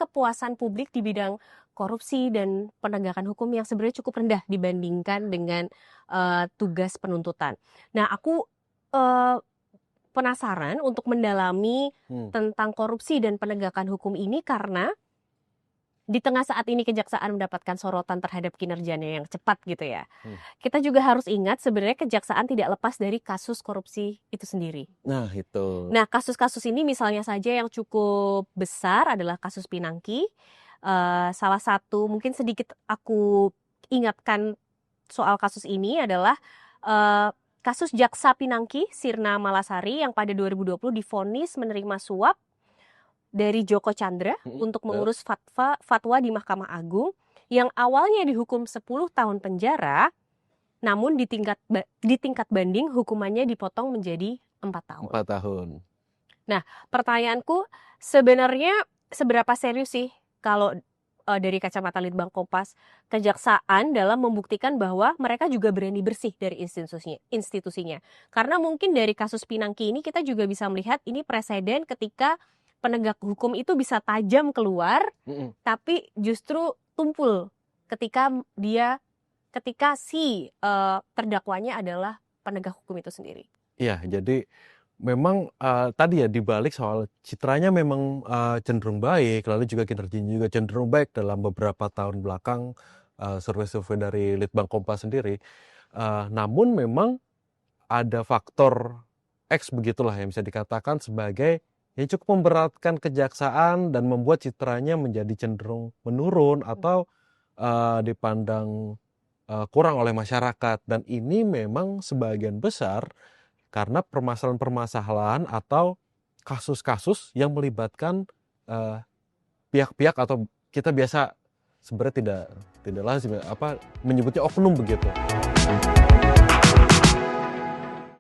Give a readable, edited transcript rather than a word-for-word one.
kepuasan publik di bidang korupsi dan penegakan hukum yang sebenarnya cukup rendah dibandingkan dengan tugas penuntutan. Nah, aku penasaran untuk mendalami tentang korupsi dan penegakan hukum ini karena di tengah saat ini kejaksaan mendapatkan sorotan terhadap kinerjanya yang cepat gitu ya. Kita juga harus ingat sebenarnya kejaksaan tidak lepas dari kasus korupsi itu sendiri. Nah, itu. Nah, kasus-kasus ini misalnya saja yang cukup besar adalah kasus Pinangki. Salah satu mungkin sedikit aku ingatkan soal kasus ini adalah kasus Jaksa Pinangki Sirna Malasari yang pada 2020 divonis menerima suap dari Joko Chandra untuk mengurus fatwa di Mahkamah Agung yang awalnya dihukum 10 tahun penjara, namun di tingkat banding hukumannya dipotong menjadi 4 tahun. 4 tahun. Nah, pertanyaanku sebenarnya seberapa serius sih kalau dari kacamata Litbang Kompas kejaksaan dalam membuktikan bahwa mereka juga berani bersih dari institusinya. Karena mungkin dari kasus Pinangki ini kita juga bisa melihat ini presiden ketika penegak hukum itu bisa tajam keluar, tapi justru tumpul ketika si terdakwanya adalah penegak hukum itu sendiri. Iya, jadi memang tadi ya dibalik soal citranya memang cenderung baik, lalu juga kinerjanya juga cenderung baik dalam beberapa tahun belakang survei-survei dari Litbang Kompas sendiri. Namun memang ada faktor X begitulah yang bisa dikatakan sebagai yang cukup memberatkan kejaksaan dan membuat citranya menjadi cenderung menurun atau dipandang kurang oleh masyarakat. Dan ini memang sebagian besar karena permasalahan-permasalahan atau kasus-kasus yang melibatkan pihak-pihak atau kita biasa sebenarnya tidak lazim menyebutnya oknum begitu.